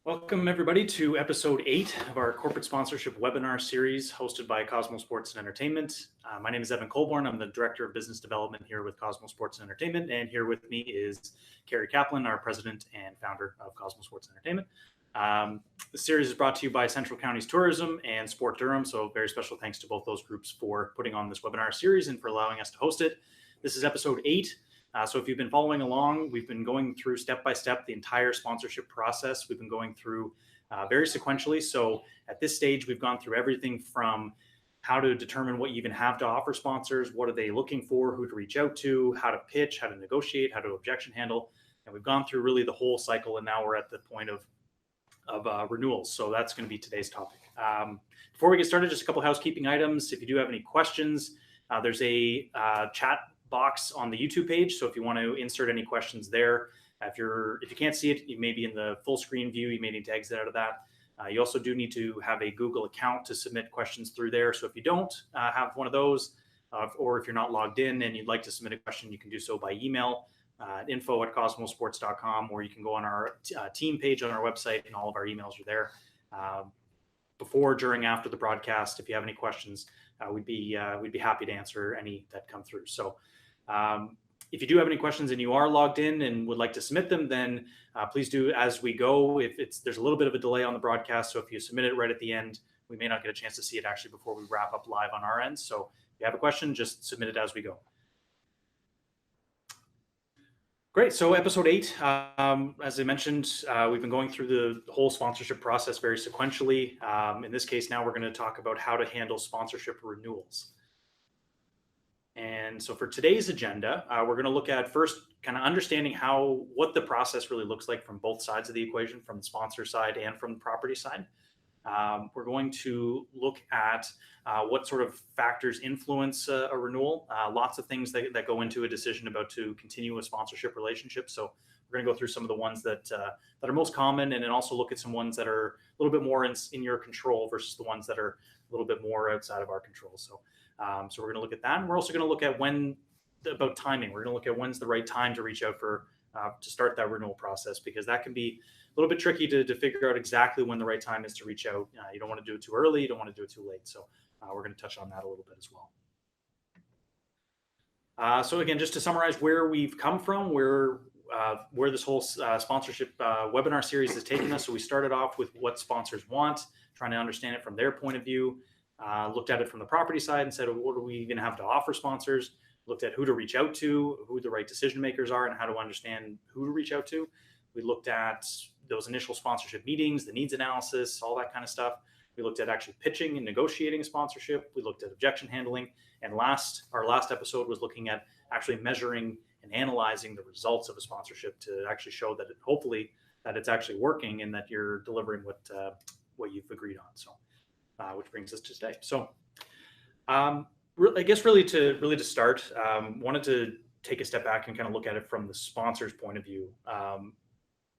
Welcome, everybody, to episode 8 of our corporate sponsorship webinar series hosted by Cosmo Sports and Entertainment. My name is Evan Colborn. I'm the Director of Business Development here with Cosmo Sports and Entertainment. And here with me is Carrie Kaplan, our President and Founder of Cosmo Sports and Entertainment. The series is brought to you by Central Counties Tourism and Sport Durham. So very special thanks to both those groups for putting on this webinar series and for allowing us to host it. This is episode 8. So if you've been following along, we've been going through step by step the entire sponsorship process. We've been going through very sequentially. So at this stage, we've gone through everything from how to determine what you even have to offer sponsors, what are they looking for, who to reach out to, how to pitch, how to negotiate, how to objection handle. And we've gone through really the whole cycle, and now we're at the point of renewals. So that's going to be today's topic. Before we get started, just a couple housekeeping items. If you do have any questions, there's a chat box on the YouTube page. So if you want to insert any questions there, if you can't see it, you may be in the full screen view. You may need to exit out of that. You also do need to have a Google account to submit questions through there. So if you don't have one of those, or if you're not logged in and you'd like to submit a question, you can do so by email at info@cosmosports.com, or you can go on our team page on our website, and all of our emails are there. Before, during, after the broadcast, if you have any questions, we'd be happy to answer any that come through. So if you do have any questions and you are logged in and would like to submit them, then please do as we go. There's a little bit of a delay on the broadcast, so if you submit it right at the end, we may not get a chance to see it actually before we wrap up live on our end. So if you have a question, just submit it as we go. Great. So episode 8, as I mentioned, we've been going through the whole sponsorship process very sequentially. In this case, now we're going to talk about how to handle sponsorship renewals. And so for today's agenda, we're going to look at first kind of understanding what the process really looks like from both sides of the equation, from the sponsor side and from the property side. We're going to look at what sort of factors influence a renewal. Lots of things that go into a decision about to continue a sponsorship relationship. So we're going to go through some of the ones that are most common, and then also look at some ones that are a little bit more in your control versus the ones that are a little bit more outside of our control. So we're going to look at that, and we're also going to look at about timing. We're going to look at when's the right time to reach out to start that renewal process, because that can be a little bit tricky to figure out exactly when the right time is to reach out. You don't want to do it too early. You don't want to do it too late. So we're going to touch on that a little bit as well. So again, just to summarize where we've come from, where this whole sponsorship webinar series has taken us. So we started off with what sponsors want, trying to understand it from their point of view. Looked at it from the property side and said, what are we going to have to offer sponsors? Looked at who to reach out to, who the right decision makers are, and how to understand who to reach out to. We looked at those initial sponsorship meetings, the needs analysis, all that kind of stuff. We looked at actually pitching and negotiating a sponsorship. We looked at objection handling. And our last episode was looking at actually measuring and analyzing the results of a sponsorship to actually show that hopefully that it's actually working and that you're delivering what you've agreed on. So, which brings us to today. So, I guess really to start, wanted to take a step back and kind of look at it from the sponsor's point of view,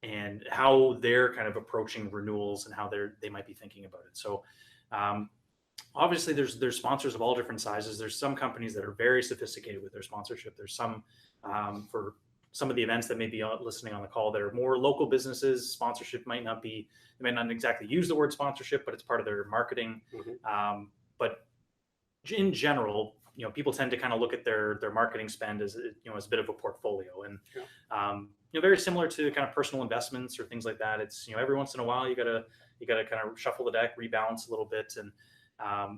and how they're kind of approaching renewals and how they might be thinking about it. So, obviously, there's sponsors of all different sizes. There's some companies that are very sophisticated with their sponsorship. There's some for some of the events that may be listening on the call that are more local businesses. Sponsorship might not exactly use the word sponsorship, but it's part of their marketing. Mm-hmm. But in general, people tend to kind of look at their marketing spend as a bit of a portfolio, and very similar to kind of personal investments or things like that. It's every once in a while you gotta kind of shuffle the deck, rebalance a little bit, and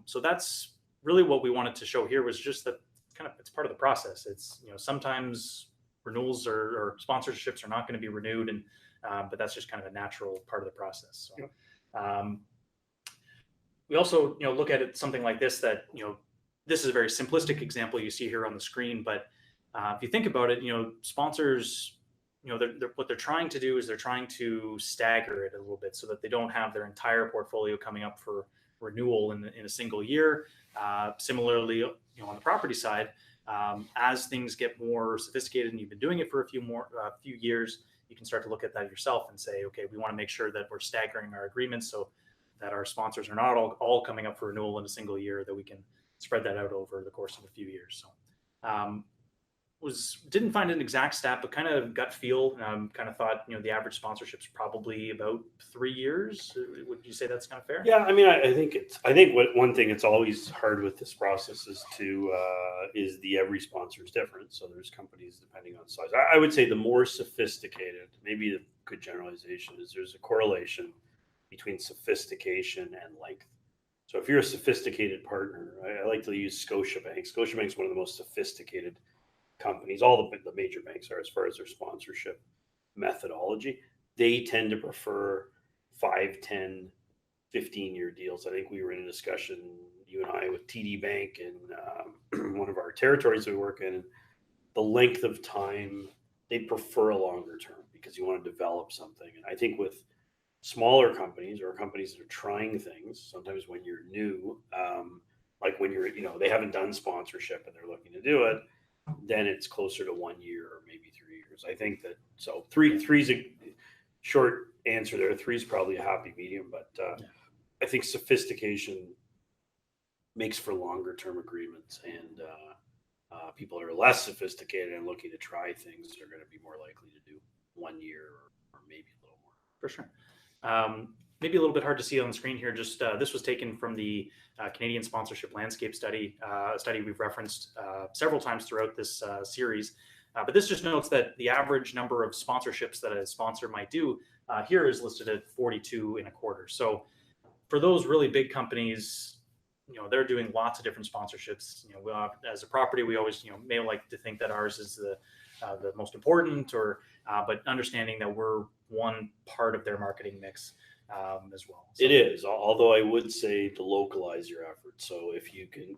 so that's really what we wanted to show here, was just that it's part of the process. It's sometimes renewals or sponsorships are not going to be renewed, and but that's just kind of a natural part of the process. So, we also look at it something like this, that this is a very simplistic example you see here on the screen, but if you think about it, sponsors, what they're trying to do is they're trying to stagger it a little bit so that they don't have their entire portfolio coming up for renewal in a single year. Similarly, on the property side, as things get more sophisticated and you've been doing it for a few years, you can start to look at that yourself and say, okay, we want to make sure that we're staggering our agreements so that our sponsors are not all coming up for renewal in a single year, that we can spread that out over the course of a few years. So didn't find an exact stat, but kind of gut feel. Kind of thought the average sponsorship's probably about 3 years. Would you say that's kind of fair? Yeah, I mean, I think one thing it's always hard with this process is every sponsor is different. So there's companies depending on size. I would say the more sophisticated, maybe a good generalization is there's a correlation between sophistication and length. So if you're a sophisticated partner, I like to use Scotiabank. Scotiabank's one of the most sophisticated companies. All the major banks are as far as their sponsorship methodology. They tend to prefer 5, 10, 15-year deals. I think we were in a discussion, you and I, with TD Bank in one of our territories we work in. The length of time, they prefer a longer term because you want to develop something. And I think with smaller companies or companies that are trying things, sometimes when you're new, like when they haven't done sponsorship and they're looking to do it, then it's closer to 1 year or maybe 3 years. I think that three's a short answer there. Three's probably a happy medium, but I think sophistication makes for longer term agreements, and people that are less sophisticated and looking to try things are going to be more likely to do 1 year or maybe a little more. For sure. Maybe a little bit hard to see on the screen here. Just this was taken from the Canadian Sponsorship Landscape Study, a study we've referenced several times throughout this series. But this just notes that the average number of sponsorships that a sponsor might do here is listed at 42 in a quarter. So for those really big companies, they're doing lots of different sponsorships. As a property, we always may like to think that ours is the most important, but understanding that we're one part of their marketing mix as well. So. It is, although I would say to localize your efforts. So if you can,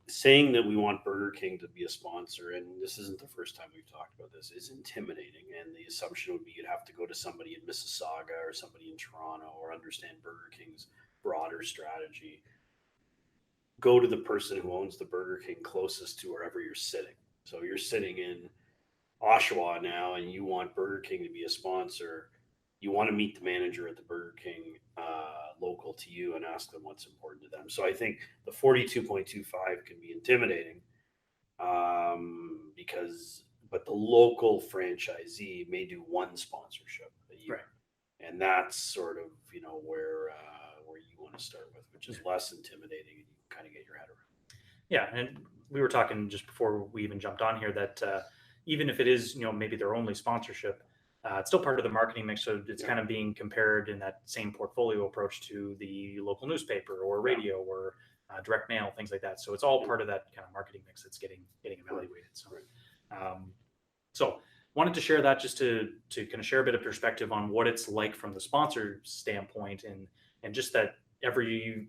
saying that we want Burger King to be a sponsor, and this isn't the first time we've talked about this, is intimidating. And the assumption would be you'd have to go to somebody in Mississauga or somebody in Toronto or understand Burger King's broader strategy. Go to the person who owns the Burger King closest to wherever you're sitting. So you're sitting in Oshawa now and you want Burger King to be a sponsor. You want to meet the manager at the Burger King local to you and ask them what's important to them. So I think the 42.25 can be intimidating but the local franchisee may do one sponsorship a year. Right. And that's sort of, where you want to start with, which is less intimidating and you can kind of get your head around. Yeah. And we were talking just before we even jumped on here that even if it is, maybe their only sponsorship, it's still part of the marketing mix. So it's kind of being compared in that same portfolio approach to the local newspaper or radio or direct mail, things like that. So it's all part of that kind of marketing mix that's getting evaluated. So wanted to share that just to kind of share a bit of perspective on what it's like from the sponsor standpoint, and just that every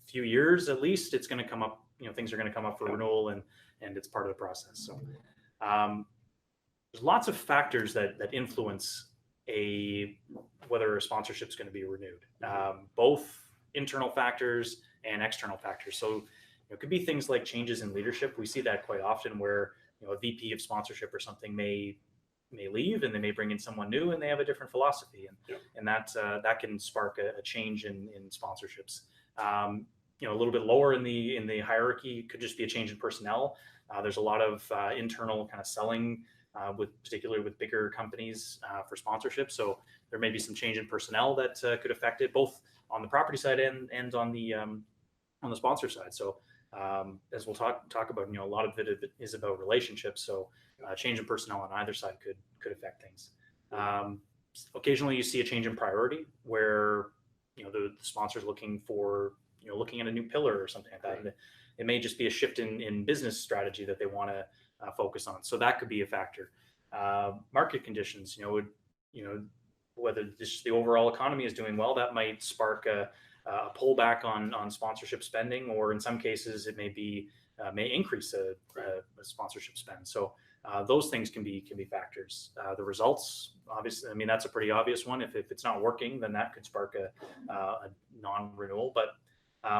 few years at least it's going to come up, things are going to come up for renewal, and it's part of the process. So there's lots of factors that influence whether a sponsorship is going to be renewed, both internal factors and external factors. So it could be things like changes in leadership. We see that quite often where a VP of sponsorship or something may leave and they may bring in someone new and they have a different philosophy, and that can spark a change in sponsorships. A little bit lower in the hierarchy could just be a change in personnel. There's a lot of internal kind of selling, particularly with bigger companies for sponsorship. So there may be some change in personnel that could affect it, both on the property side and on the sponsor side. So as we'll talk about, a lot of it is about relationships. So change in personnel on either side could affect things. Occasionally you see a change in priority where, the sponsor's looking at a new pillar or something like that. And it may just be a shift in business strategy that they want to focus on. So that could be a factor. Market conditions, whether the overall economy is doing well, that might spark a pullback on sponsorship spending, or in some cases it may increase a sponsorship spend. So those things can be factors. The results, obviously, that's a pretty obvious one. If it's not working, then that could spark a non-renewal. But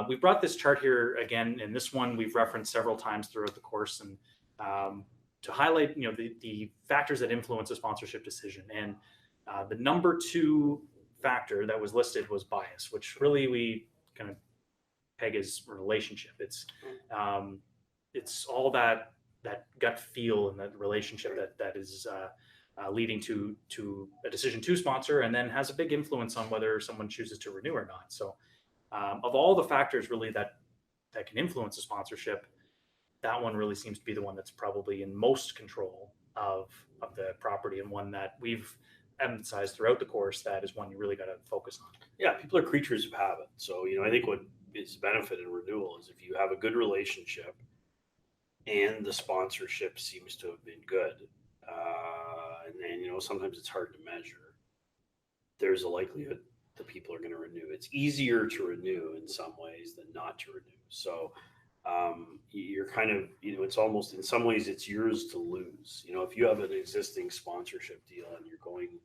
we brought this chart here again, and this one we've referenced several times throughout the course, and to highlight the factors that influence a sponsorship decision. And the number 2 factor that was listed was bias, which really we kind of peg as relationship. It's all that gut feel and that relationship that is leading to a decision to sponsor, and then has a big influence on whether someone chooses to renew or not. So of all the factors really that can influence a sponsorship, that one really seems to be the one that's probably in most control of the property, and one that we've emphasized throughout the course that is one you really got to focus on. Yeah, people are creatures of habit. So, I think what is benefit in renewal is if you have a good relationship and the sponsorship seems to have been good, and then, sometimes it's hard to measure, there's a likelihood that people are going to renew. It's easier to renew in some ways than not to renew. So, you're kind of, it's almost in some ways it's yours to lose. If you have an existing sponsorship deal and you're going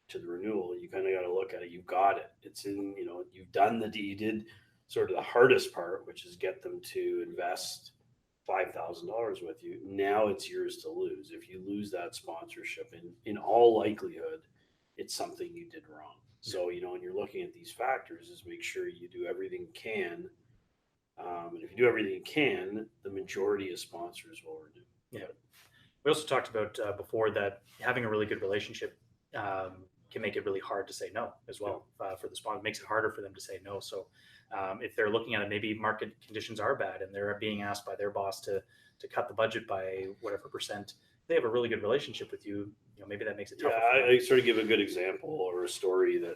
to the renewal, you kind of got to look at it. You've got it. It's in, you've done you did sort of the hardest part, which is get them to invest $5,000 with you. Now it's yours to lose. If you lose that sponsorship, in all likelihood, it's something you did wrong. So, when you're looking at these factors, is make sure you do everything you can. And if you do everything you can, the majority of sponsors will renew. Yeah. We also talked about before that having a really good relationship can make it really hard to say no as well for the sponsor. It makes it harder for them to say no. So if they're looking at it, maybe market conditions are bad and they're being asked by their boss to cut the budget by whatever percent, they have a really good relationship with you. Maybe that makes it tougher. Yeah, I sort of give a good example or a story that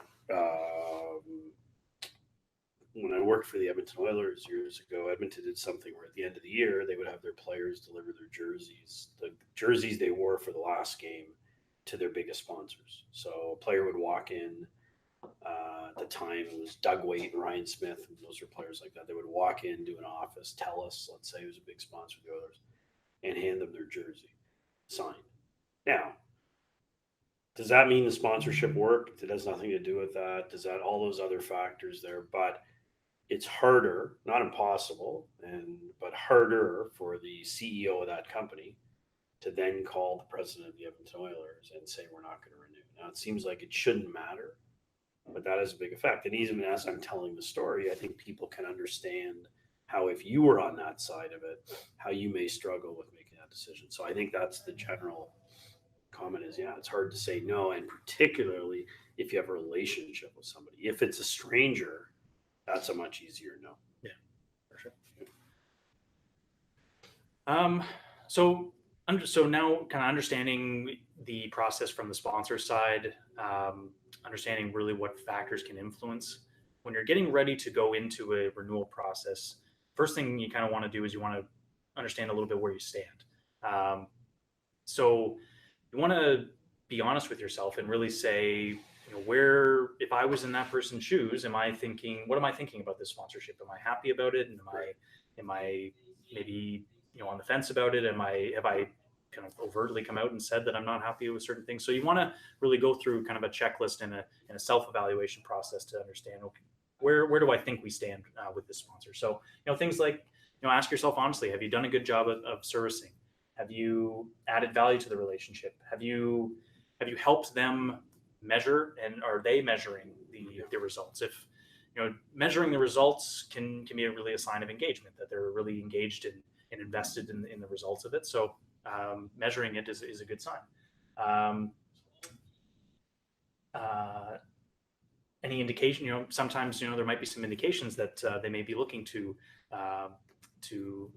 when I worked for the Edmonton Oilers years ago, Edmonton did something where at the end of the year, they would have their players deliver their jerseys, the jerseys they wore for the last game, to their biggest sponsors. So a player would walk in, at the time it was Doug Waite and Ryan Smith, and those were players like that. They would walk in, do an office, TELUS, let's say, who's a big sponsor of the Oilers, and hand them their jersey signed. Now, does that mean the sponsorship worked? It has nothing to do with that. Does that, all those other factors there, but it's harder, not impossible, but harder for the CEO of that company to then call the president of the Edmonton Oilers and say, we're not going to renew. Now, it seems like it shouldn't matter, but that has a big effect. And even as I'm telling the story, I think people can understand how, if you were on that side of it, how you may struggle with making that decision. So I think that's the general comment is, yeah, it's hard to say no. And particularly if you have a relationship with somebody. If it's a stranger, that's a much easier no. Yeah, for sure. So now kind of understanding the process from the sponsor side, understanding really what factors can influence when you're getting ready to go into a renewal process. First thing you kind of want to do is you want to understand a little bit where you stand. So you want to be honest with yourself and really say, where, if I was in that person's shoes, what am I thinking about this sponsorship? Am I happy about it? And am I maybe, on the fence about it? Have I kind of overtly come out and said that I'm not happy with certain things? So you want to really go through kind of a checklist and a self-evaluation process to understand, okay, where do I think we stand with this sponsor? So, things like, ask yourself honestly, have you done a good job of servicing? Have you added value to the relationship? Have you helped them measure, and are they measuring the results? If measuring the results can be really a sign of engagement, that they're really engaged and invested in the results of it. So measuring it is a good sign. Any indication, sometimes there might be some indications that they may be looking to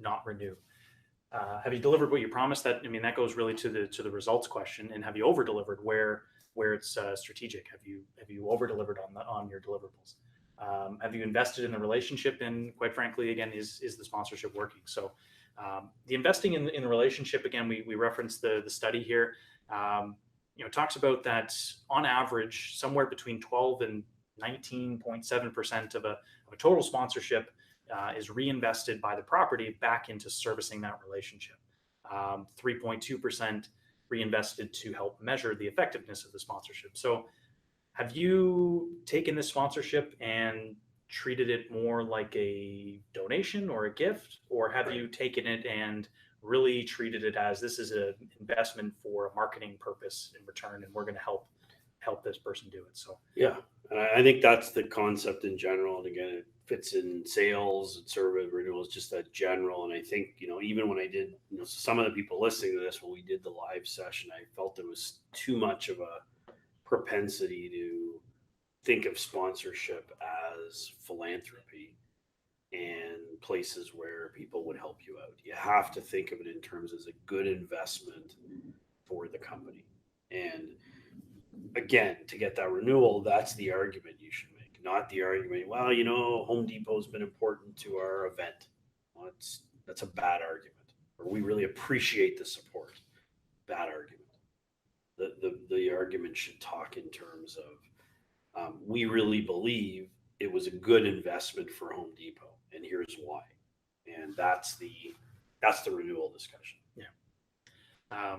not renew. Have you delivered what you promised? That goes really to the results question. And have you over delivered where it's strategic? Have you over delivered on your deliverables? Have you invested in the relationship? And quite frankly, again, is the sponsorship working? So the investing in the relationship, again, we referenced the study here. Talks about that on average, somewhere between 12 and 19.7% of a total sponsorship is reinvested by the property back into servicing that relationship. 3.2% reinvested to help measure the effectiveness of the sponsorship. So have you taken this sponsorship and treated it more like a donation or a gift, or have you taken it and really treated it as, this is an investment for a marketing purpose in return, and we're going to help help this person do it. So yeah, and I think that's the concept in general. And again, it fits in sales and service renewals, just that general. And I think, even when I did, some of the people listening to this, when we did the live session, I felt there was too much of a propensity to think of sponsorship as philanthropy and places where people would help you out. You have to think of it in terms as a good investment for the company. And again, to get that renewal, that's the argument you should make, not the argument, well, Home Depot's been important to our event. Well, that's a bad argument. Or we really appreciate the support. Bad argument. The argument should talk in terms of we really believe it was a good investment for Home Depot, and here's why. And that's the renewal discussion. Yeah.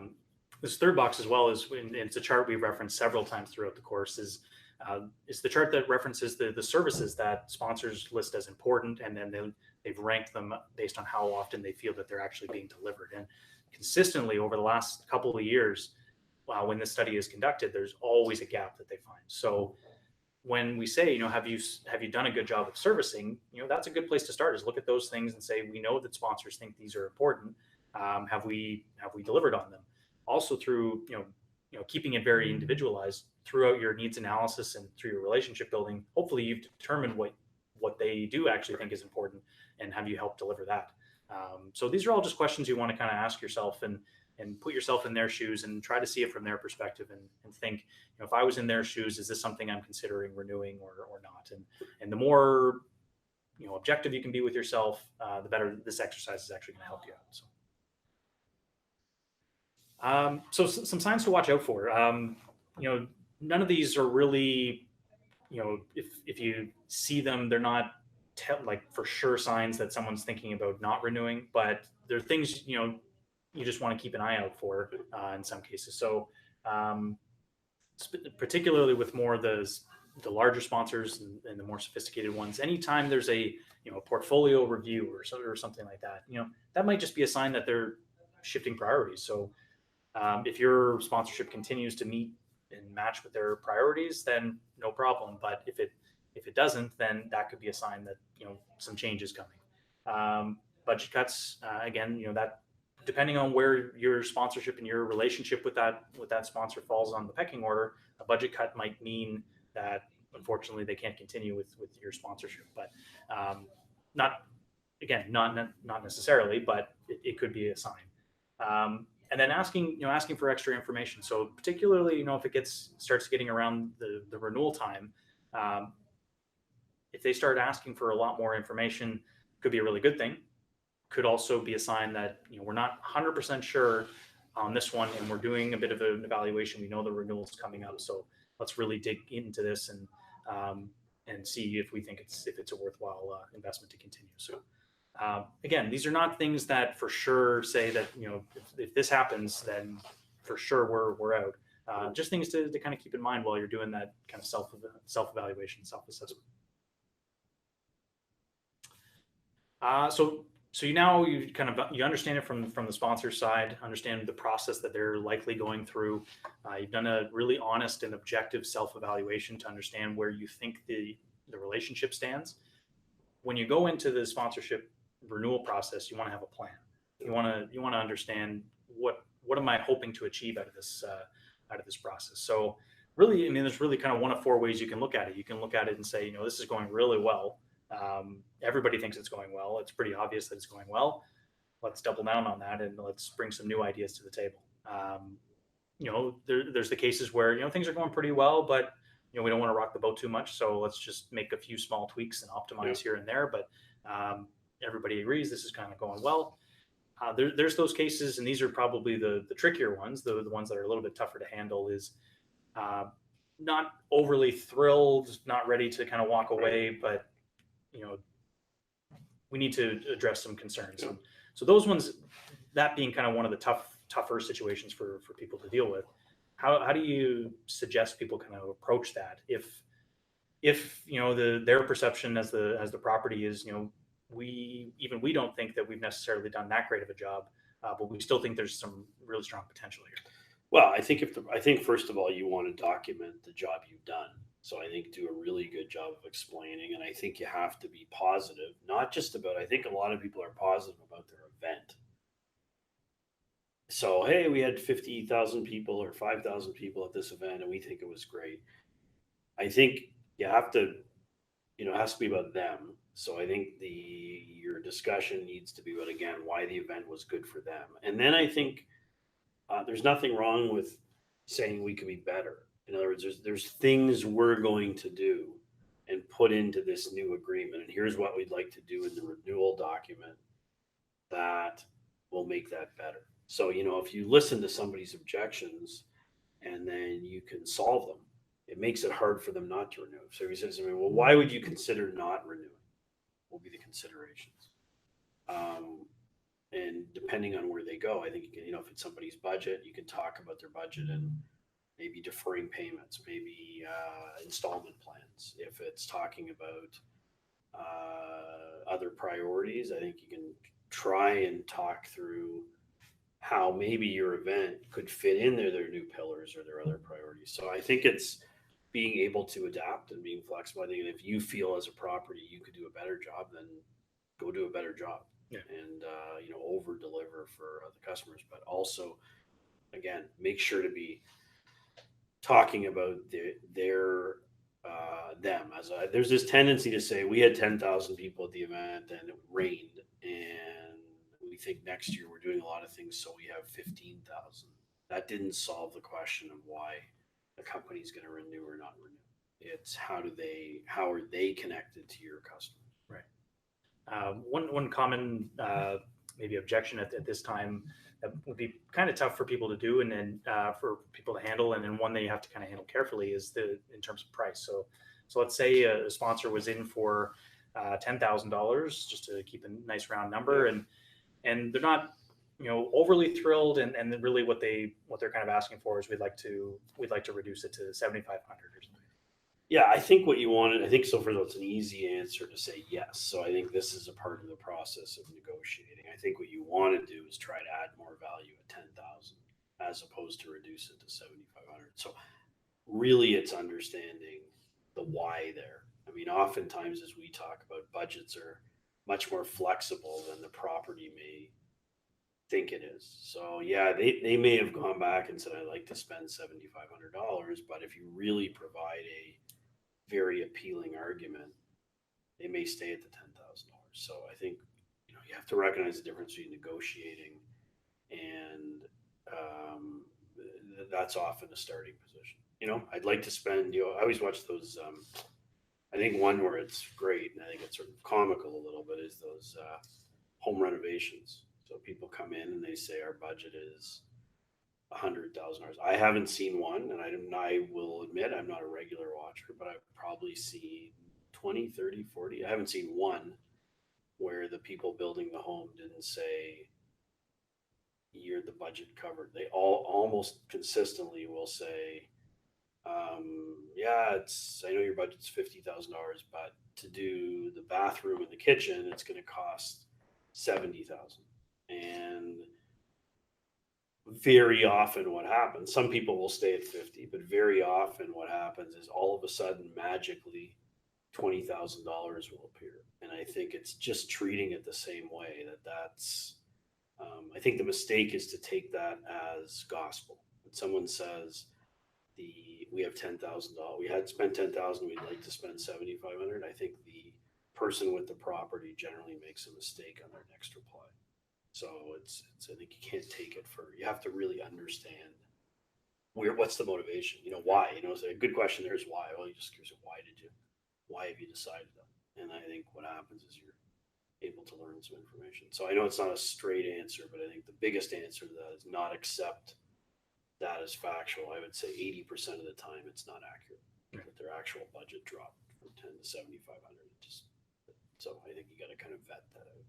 This third box as well is, and it's a chart we've referenced several times throughout the course, is the chart that references the services that sponsors list as important, and then they've ranked them based on how often they feel that they're actually being delivered. And consistently over the last couple of years, when this study is conducted, there's always a gap that they find. So when we say, have you done a good job of servicing, that's a good place to start, is look at those things and say, we know that sponsors think these are important. Have we delivered on them? Also through, keeping it very individualized throughout your needs analysis and through your relationship building, hopefully you've determined what they do actually think is important, and have you helped deliver that? So these are all just questions you want to kind of ask yourself and put yourself in their shoes and try to see it from their perspective and think, if I was in their shoes, is this something I'm considering renewing or not? And the more, objective you can be with yourself, the better this exercise is actually going to help you out. So some signs to watch out for. None of these are really, if you see them, they're not for sure signs that someone's thinking about not renewing, but they're things, you just want to keep an eye out for in some cases. So particularly with more the larger sponsors and the more sophisticated ones, anytime there's a portfolio review or something like that, that might just be a sign that they're shifting priorities. So if your sponsorship continues to meet and match with their priorities, then no problem. But if it doesn't, then that could be a sign that some change is coming. Budget cuts, again, that depending on where your sponsorship and your relationship with that sponsor falls on the pecking order, a budget cut might mean that unfortunately they can't continue with your sponsorship. But not necessarily, but it could be a sign. And then asking for extra information. So particularly, if it starts getting around the renewal time, if they start asking for a lot more information, could be a really good thing. Could also be a sign that we're not 100% sure on this one, and we're doing a bit of an evaluation. We know the renewal's coming up, so let's really dig into this and see if we think it's a worthwhile investment to continue. So. Again, these are not things that for sure say that, if this happens, then for sure we're out. Just things to kind of keep in mind while you're doing that kind of self-evaluation, self-assessment. So you understand it from the sponsor side, understand the process that they're likely going through. You've done a really honest and objective self-evaluation to understand where you think the relationship stands. When you go into the sponsorship renewal process, you want to have a plan. You want to understand what am I hoping to achieve out of this process. So really, there's really kind of one of four ways you can look at it. You can look at it and say, this is going really well. Everybody thinks it's going well. It's pretty obvious that it's going well. Let's double down on that and let's bring some new ideas to the table. There's the cases where things are going pretty well, but we don't want to rock the boat too much. So let's just make a few small tweaks and optimize here and there. But everybody agrees this is kind of going well. There's those cases, and these are probably the trickier ones, the ones that are a little bit tougher to handle, is not overly thrilled, not ready to kind of walk away, but we need to address some concerns. Yeah. So those ones, that being kind of one of the tougher situations for people to deal with. How do you suggest people kind of approach that if their perception as the property is we don't think that we've necessarily done that great of a job, but we still think there's some really strong potential here. Well, I think first of all, you want to document the job you've done. So I think do a really good job of explaining, and I think you have to be positive, not just about. I think a lot of people are positive about their event. So hey, we had 50,000 people or 5,000 people at this event, and we think it was great. I think you have to, it has to be about them. So I think the your discussion needs to be about again why the event was good for them, and then I think there's nothing wrong with saying we could be better. In other words, there's things we're going to do and put into this new agreement, and here's what we'd like to do in the renewal document that will make that better. So if you listen to somebody's objections and then you can solve them, it makes it hard for them not to renew. So he says to me, well, why would you consider not renewing? Will be the considerations. Um, and depending on where they go, I think if it's somebody's budget, you can talk about their budget and maybe deferring payments, maybe installment plans. If it's talking about other priorities, I think you can try and talk through how maybe your event could fit in their new pillars or their other priorities. So I think it's being able to adapt and being flexible. I think if you feel as a property you could do a better job, then go do a better job. Yeah. And over deliver for the customers, but also again make sure to be talking about their them as there's this tendency to say we had 10,000 people at the event and it rained, and we think next year we're doing a lot of things so we have 15,000. That didn't solve the question of why a company's going to renew or not renew. It's how are they connected to your customer. Right. One common maybe objection at this time that would be kind of tough for people to do, and then for people to handle, and then one that you have to kind of handle carefully is in terms of price. So let's say a sponsor was in for $10,000, just to keep a nice round number, and they're not overly thrilled, and really what they're kind of asking for is we'd like to reduce it to 7,500 or something. Yeah, I think what you wanted, I think so far it's an easy answer to say yes. So I think this is a part of the process of negotiating. I think what you want to do is try to add more value at 10,000 as opposed to reduce it to 7,500. So really it's understanding the why there. I mean, oftentimes as we talk about, budgets are much more flexible than the property may think it is. So yeah, they may have gone back and said, I'd like to spend $7,500, but if you really provide a very appealing argument, they may stay at the $10,000. So I think you have to recognize the difference between negotiating and that's often a starting position. I'd like to spend. I always watch those. I think one where it's great, and I think it's sort of comical a little bit, is those home renovations. So people come in and they say our budget is $100,000. I haven't seen one, and I will admit I'm not a regular watcher, but I've probably seen 20, 30, 40. I haven't seen one where the people building the home didn't say you're the budget covered. They all almost consistently will say, yeah, I know your budget's $50,000, but to do the bathroom and the kitchen, it's going to cost 70,000. And very often what happens, some people will stay at 50, but very often what happens is all of a sudden magically $20,000 will appear. And I think it's just treating it the same way. That's I think the mistake is to take that as gospel. When someone says we have $10,000, we had spent 10,000, we'd like to spend 7,500. I think the person with the property generally makes a mistake on their next reply. So it's I think you can't take it you have to really understand what's the motivation, why, so a good question there is why. Well, you just curious, why have you decided that? And I think what happens is you're able to learn some information. So I know it's not a straight answer, but I think the biggest answer to that is not accept that as factual. I would say 80% of the time it's not accurate. Right. That their actual budget dropped from 10 to 7,500. So I think you got to kind of vet that out.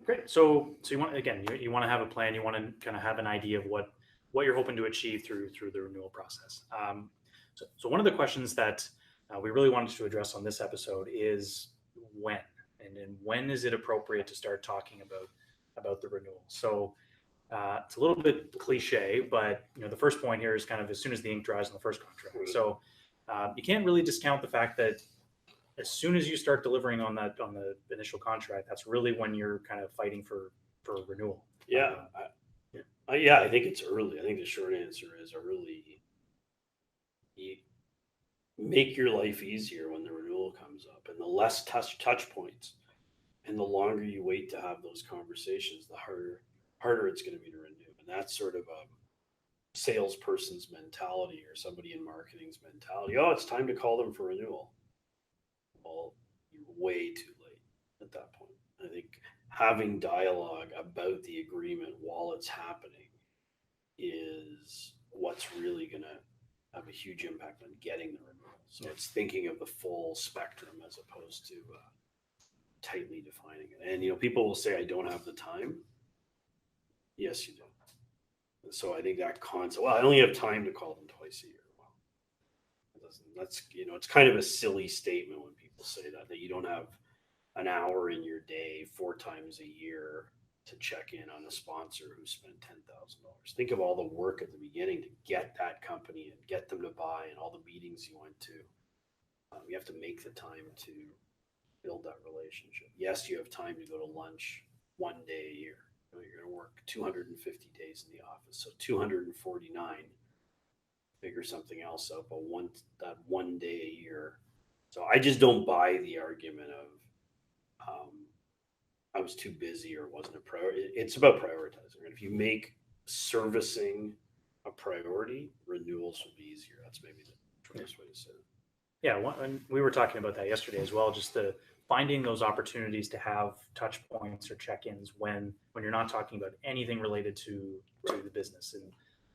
Great. So you want you want to have a plan. You want to kind of have an idea of what you're hoping to achieve through the renewal process. So one of the questions that we really wanted to address on this episode is when, and when is it appropriate to start talking about the renewal? So It's a little bit cliche, but the first point here is kind of as soon as the ink dries on the first contract. So you can't really discount the fact that as soon as you start delivering on the initial contract, that's really when you're kind of fighting for renewal. Yeah. Yeah, I think it's early. I think the short answer is early. You make your life easier when the renewal comes up, and the less touch points, and the longer you wait to have those conversations, the harder it's going to be to renew. And that's sort of a salesperson's mentality or somebody in marketing's mentality. Oh, it's time to call them for renewal. Well, you're way too late at that point. I think having dialogue about the agreement while it's happening is what's really going to have a huge impact on getting the renewal. So it's thinking of the full spectrum as opposed to tightly defining it. And people will say, "I don't have the time." Yes, you do. And so I think that concept. Well, I only have time to call them twice a year. Well, it doesn't. That's it's kind of a silly statement when people say that you don't have an hour in your day 4 times a year to check in on a sponsor who spent $10,000. Think of all the work at the beginning to get that company and get them to buy, and all the meetings you went to. You have to make the time to build that relationship. Yes, you have time to go to lunch 1 day a year. You're going to work 250 days in the office, so 249. Figure something else out, but that 1 day a year. So I just don't buy the argument of I was too busy or it wasn't a priority. It's about prioritizing. And if you make servicing a priority, renewals will be easier. That's maybe the truest way to say it. Yeah, and we were talking about that yesterday as well. Just the finding those opportunities to have touch points or check-ins when you're not talking about anything related to the business,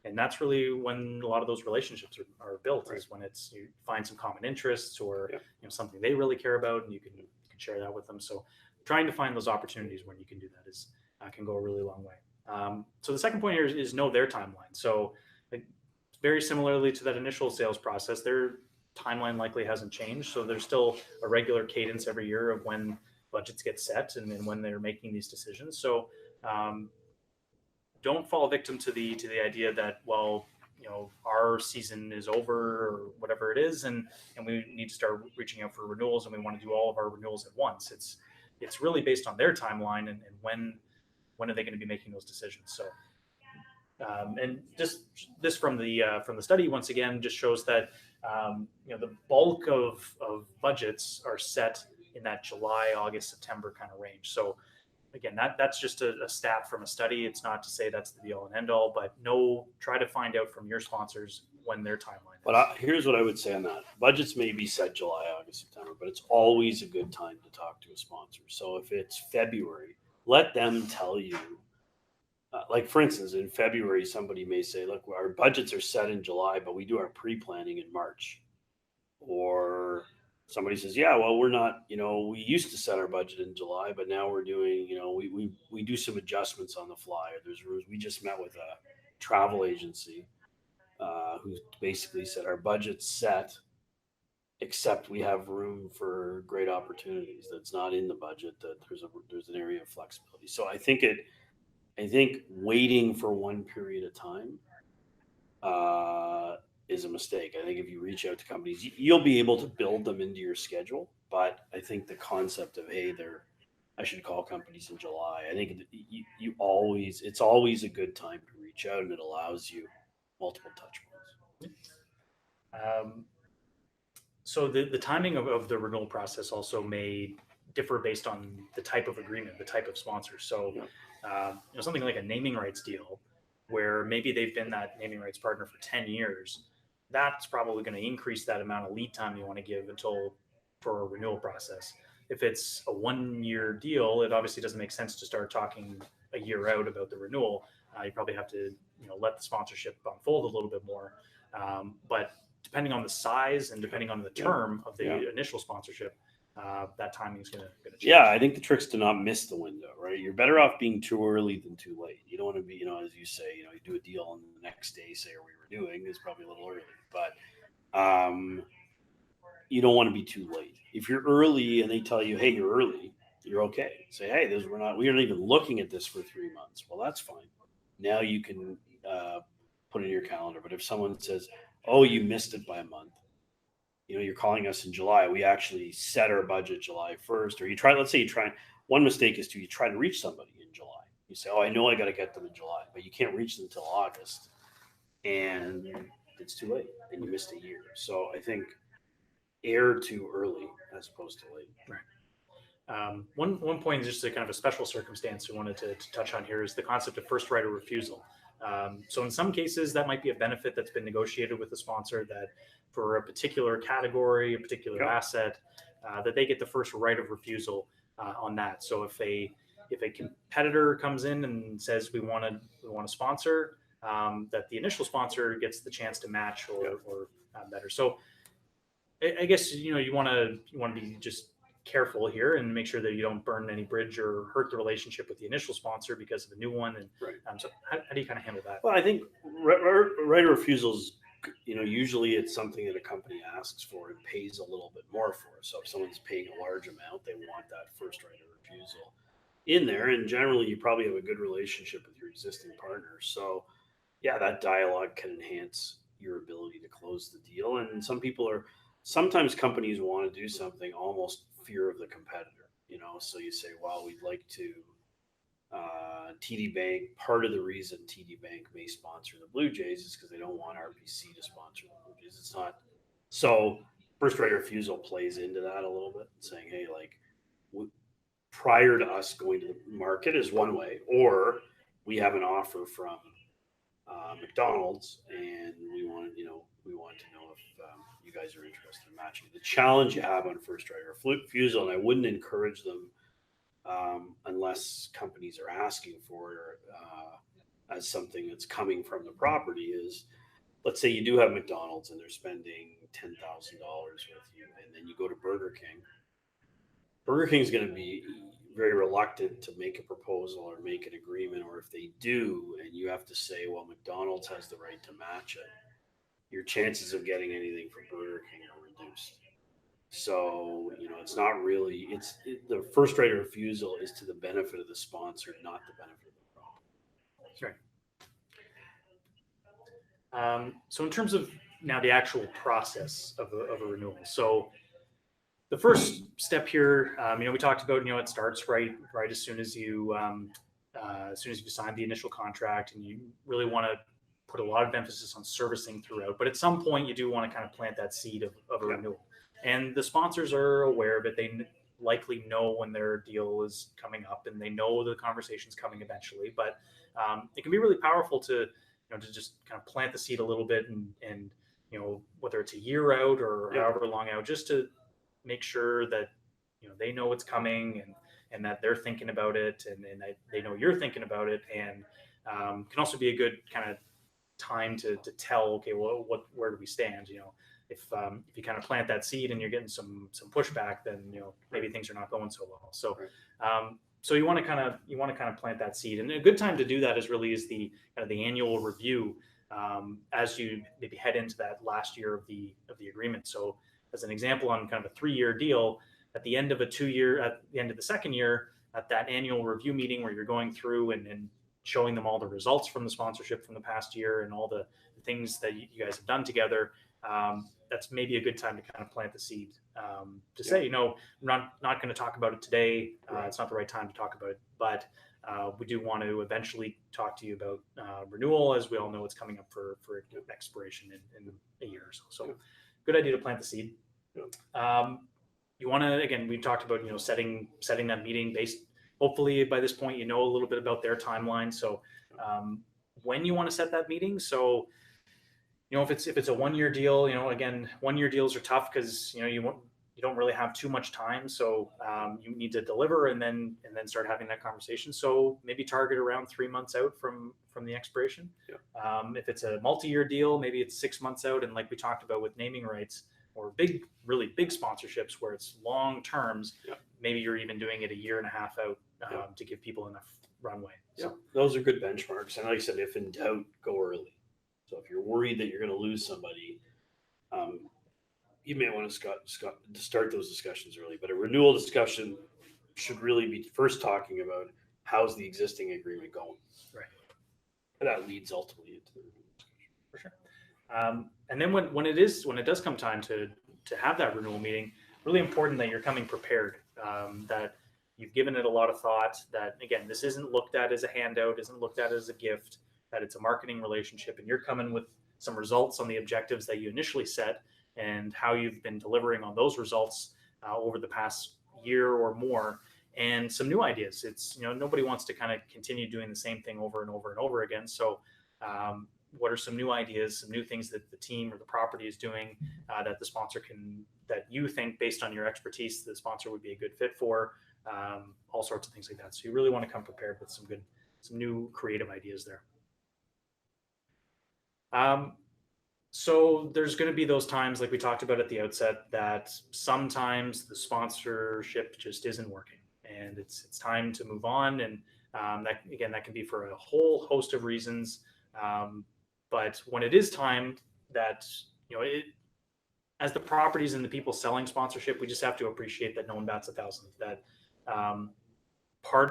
and that's really when a lot of those relationships are built. Right. Is when you find some common interests or something they really care about, and you can share that with them. So trying to find those opportunities when you can do that can go a really long way. So the second point here is know their timeline. So very similarly to that initial sales process, their timeline likely hasn't changed. So there's still a regular cadence every year of when budgets get set and when they're making these decisions. So don't fall victim to the idea that, well, our season is over or whatever it is, and we need to start reaching out for renewals, and we want to do all of our renewals at once. It's really based on their timeline and when are they going to be making those decisions. So and just this from the study once again just shows that the bulk of budgets are set in that July, August, September kind of range. So again, that's just a stat from a study. It's not to say that's the be all and end all, but try to find out from your sponsors when their timeline is. But here's what I would say on that. Budgets may be set July, August, September, but it's always a good time to talk to a sponsor. So if it's February, let them tell you. Like, for instance, in February, somebody may say, look, our budgets are set in July, but we do our pre-planning in March. Or somebody says, yeah, well, we're not, we used to set our budget in July, but now we're doing, we do some adjustments on the fly. Or there's rules. We just met with a travel agency who basically said our budget's set, except we have room for great opportunities. That's not in the budget. That there's an area of flexibility. So I think waiting for one period of time is a mistake. I think if you reach out to companies, you'll be able to build them into your schedule. But I think the concept of, hey, I should call companies in July. I think it's always a good time to reach out, and it allows you multiple touch points. So the timing of the renewal process also may differ based on the type of agreement, the type of sponsor. So something like a naming rights deal, where maybe they've been that naming rights partner for 10 years, that's probably going to increase that amount of lead time you want to give for a renewal process. If it's a 1-year deal, it obviously doesn't make sense to start talking a year out about the renewal. You probably have to let the sponsorship unfold a little bit more. But depending on the size and depending on the term of the initial sponsorship, that timing is going to change. Yeah, I think the trick's to not miss the window, right? You're better off being too early than too late. You don't want to be, as you say, you do a deal and the next day say, are we renewing? Is probably a little early, but you don't want to be too late. If you're early and they tell you, hey, you're early, you're okay. Say, hey, we aren't even looking at this for 3 months. Well, that's fine. Now you can put it in your calendar. But if someone says, "Oh, you missed it by a month," you're calling us in July. We actually set our budget July 1st, or you try. Let's say you try. One mistake is you try to reach somebody in July. You say, "Oh, I know I got to get them in July," but you can't reach them until August, and it's too late, and you missed a year. So I think err too early as opposed to late. Right. One point, just a kind of a special circumstance we wanted to touch on here is the concept of first right of refusal. So in some cases, that might be a benefit that's been negotiated with the sponsor that for a particular category, a particular asset, that they get the first right of refusal on that. So if a competitor comes in and says we want to sponsor, that the initial sponsor gets the chance to match or better. So I guess you want to be just careful here and make sure that you don't burn any bridge or hurt the relationship with the initial sponsor because of a new one. And so how do you kind of handle that? Well, I think right of refusal is, usually it's something that a company asks for and pays a little bit more for. So if someone's paying a large amount, they want that first right of refusal in there. And generally, you probably have a good relationship with your existing partners. So yeah, that dialogue can enhance your ability to close the deal. And sometimes companies want to do something almost fear of the competitor, so you say, well, we'd like to TD Bank. Part of the reason TD Bank may sponsor the Blue Jays is because they don't want RBC to sponsor the Blue Jays. It's not. So first right of refusal plays into that a little bit, saying, hey, prior to us going to the market is one way, or we have an offer from McDonald's and we want to know if you guys are interested in matching. The challenge you have on first right of refusal, and I wouldn't encourage them unless companies are asking for it as something that's coming from the property, is let's say you do have McDonald's and they're spending $10,000 with you, and then you go to Burger King. Burger King is going to be very reluctant to make a proposal or make an agreement, or if they do, and you have to say, well, McDonald's has the right to match it, your chances of getting anything from Burger King are reduced. So, it's not really, the first right of refusal is to the benefit of the sponsor, not the benefit of the property. That's right. So in terms of now the actual process of a renewal. So the first step here, we talked about, it starts right as soon as you sign the initial contract, and you really want to put a lot of emphasis on servicing throughout. But at some point, you do want to kind of plant that seed of a renewal. And the sponsors are aware of it. They likely know when their deal is coming up, and they know the conversation's coming eventually. But it can be really powerful to just kind of plant the seed a little bit, and whether it's a year out or however long out, just to make sure that they know it's coming, and that they're thinking about it, and they know you're thinking about it, and can also be a good kind of time to tell, okay, well, where do we stand? If you kind of plant that seed and you're getting some pushback, then maybe things are not going so well. So so you want to kind of plant that seed, and a good time to do that is the kind of the annual review as you maybe head into that last year of the agreement. So as an example, on kind of a 3-year deal, at the end of at the end of the second year, at that annual review meeting where you're going through and showing them all the results from the sponsorship from the past year and all the things that you guys have done together, that's maybe a good time to kind of plant the seed to say, we're not going to talk about it today. It's not the right time to talk about it, but we do want to eventually talk to you about renewal, as we all know it's coming up for expiration in a year or so. So good idea to plant the seed. You want to, again, we talked about, setting that meeting based, hopefully by this point, a little bit about their timeline. So when you want to set that meeting. So, if it's a 1-year deal, again, 1-year deals are tough because, you don't really have too much time. So you need to deliver and then start having that conversation. So maybe target around 3 months out from the expiration. If it's a multi-year deal, maybe it's 6 months out. And like we talked about with naming rights or really big sponsorships where it's long terms, maybe you're even doing it a year and a half out to give people enough runway. So those are good benchmarks. And like I said, if in doubt, go early. So if you're worried that you're going to lose somebody, you may want to start those discussions early. But a renewal discussion should really be first talking about how's the existing agreement going. Right. And that leads ultimately into the renewal discussion. For sure. And then when it does come time to have that renewal meeting, really important that you're coming prepared, that you've given it a lot of thought, that again, this isn't looked at as a handout, isn't looked at as a gift, that it's a marketing relationship, and you're coming with some results on the objectives that you initially set and how you've been delivering on those results over the past year or more, and some new ideas. It's, nobody wants to kind of continue doing the same thing over and over and over again. So what are some new ideas, some new things that the team or the property is doing that the sponsor that you think based on your expertise, the sponsor would be a good fit for, all sorts of things like that. So you really want to come prepared with some new creative ideas there. So there's going to be those times, like we talked about at the outset, that sometimes the sponsorship just isn't working, and it's time to move on. And that can be for a whole host of reasons. But when it is time, that as the properties and the people selling sponsorship, we just have to appreciate that no one bats 1,000. That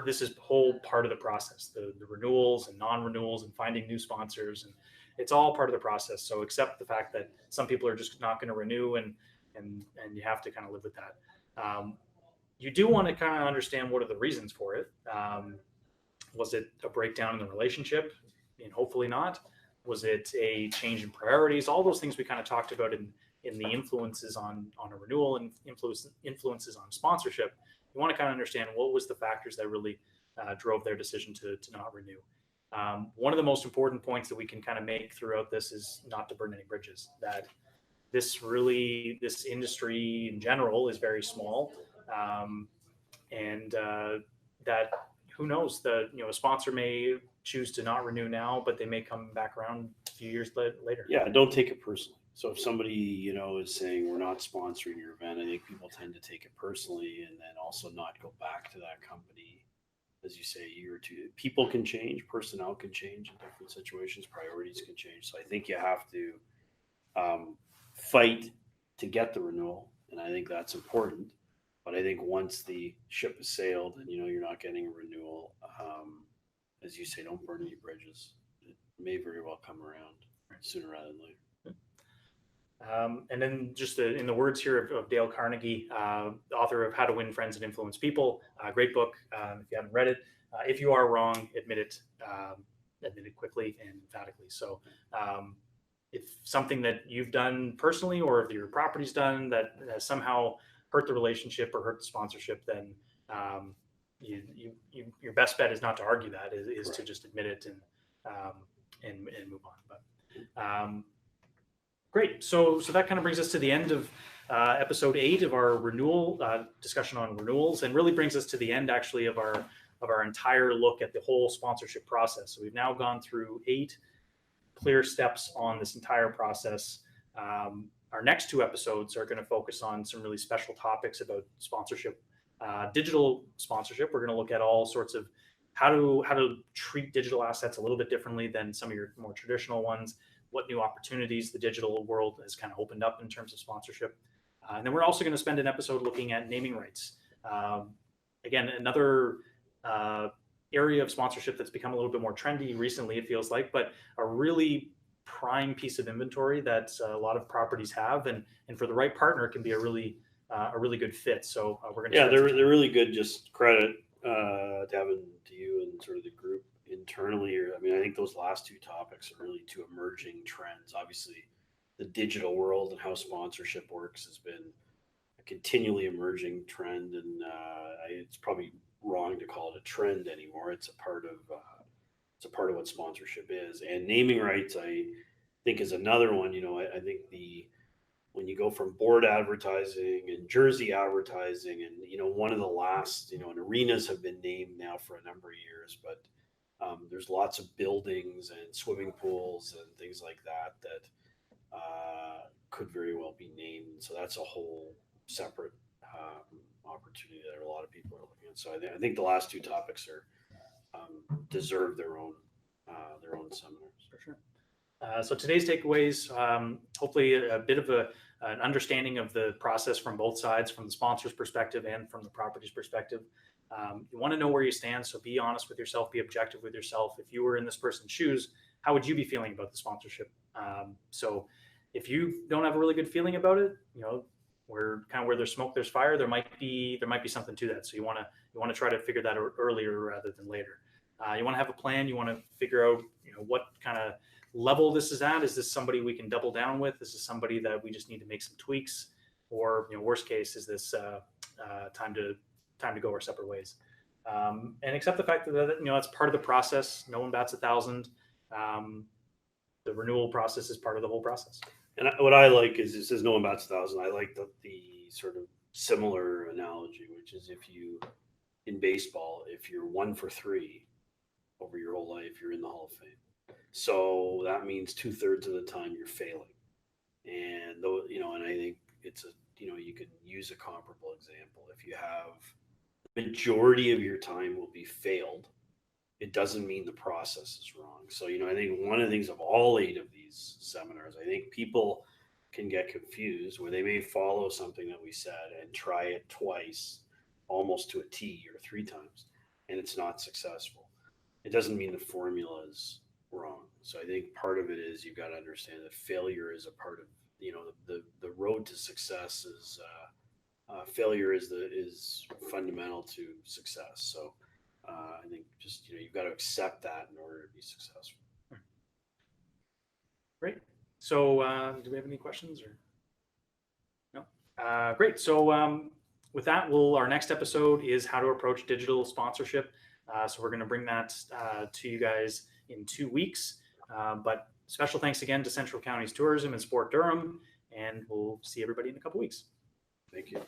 this is whole part of the process, the renewals and non-renewals and finding new sponsors, and it's all part of the process. So accept the fact that some people are just not going to renew, and you have to kind of live with that. You do want to kind of understand what are the reasons for it. Was it a breakdown in the relationship? And hopefully not. Was it a change in priorities? All those things we kind of talked about in the influences on a renewal and influences on sponsorship. You want to kind of understand what was the factors that really drove their decision to not renew. One of the most important points that we can kind of make throughout this is not to burn any bridges. That this industry in general is very small, and that who knows, a sponsor may choose to not renew now, but they may come back around a few years later. Yeah, don't take it personally. So if somebody, is saying we're not sponsoring your event, I think people tend to take it personally and then also not go back to that company. As you say, a year or two, people can change, personnel can change in different situations, priorities can change. So I think you have to fight to get the renewal, and I think that's important. But I think once the ship has sailed and you're not getting a renewal, as you say, don't burn any bridges. It may very well come around sooner rather than later. And then just in the words here of Dale Carnegie, the author of How to Win Friends and Influence People, great book. If you haven't read it, if you are wrong, admit it quickly and emphatically. So if something that you've done personally, or if your property's done that has somehow hurt the relationship or hurt the sponsorship, then your best bet is not to argue that, is right, to just admit it and move on. But great. So that kind of brings us to the end of episode 8 of our renewal discussion on renewals, and really brings us to the end actually of our entire look at the whole sponsorship process. So we've now gone through 8 clear steps on this entire process. Our next 2 episodes are going to focus on some really special topics about sponsorship, digital sponsorship. We're going to look at all sorts of how to treat digital assets a little bit differently than some of your more traditional ones. What new opportunities the digital world has kind of opened up in terms of sponsorship. And then we're also going to spend an episode looking at naming rights. Again, another area of sponsorship that's become a little bit more trendy recently, it feels like, but a really prime piece of inventory that a lot of properties have, and for the right partner can be a really good fit. So we're going to they're really good. Just credit to you and sort of the group internally. I think those last 2 topics are really 2 emerging trends. Obviously, the digital world and how sponsorship works has been a continually emerging trend, and it's probably wrong to call it a trend anymore. It's a part of what sponsorship is. And naming rights, I think, is another one. I think when you go from board advertising and jersey advertising, and one of the last, and arenas have been named now for a number of years, but there's lots of buildings and swimming pools and things like that could very well be named. So that's a whole separate opportunity that a lot of people are looking at. So I think the last 2 topics deserve their own seminars. For sure. So today's takeaways, hopefully a bit of an understanding of the process from both sides, from the sponsor's perspective and from the property's perspective. You want to know where you stand. So be honest with yourself, be objective with yourself. If you were in this person's shoes, how would you be feeling about the sponsorship? So if you don't have a really good feeling about it, we're kind of where there's smoke, there's fire. There might be something to that. So you want to try to figure that out earlier rather than later. You want to have a plan. You want to figure out, what kind of level this is at. Is this somebody we can double down with? Is this somebody that we just need to make some tweaks? Or, worst case, is this time to go our separate ways? And accept the fact that, that's part of the process. No one bats 1,000. The renewal process is part of the whole process. And what I like is it says no one bats 1,000. I like the sort of similar analogy, which is in baseball, if you're 1 for 3 over your whole life, you're in the Hall of Fame. So that means 2/3 of the time you're failing. And though, and I think it's you can use a comparable example. If you have the majority of your time will be failed, it doesn't mean the process is wrong. So, I think one of the things of all 8 of these seminars, I think people can get confused where they may follow something that we said and try it twice, almost to a T, or 3 times, and it's not successful. It doesn't mean the formula is wrong. So I think part of it is you've got to understand that failure is a part of, the road to success is failure is fundamental to success. So I think just, you've got to accept that in order to be successful. Great. So do we have any questions or no? Great. So with that, our next episode is how to approach digital sponsorship. So we're going to bring that to you guys in 2 weeks. But special thanks again to Central Counties Tourism and Sport Durham, and we'll see everybody in a couple weeks. Thank you.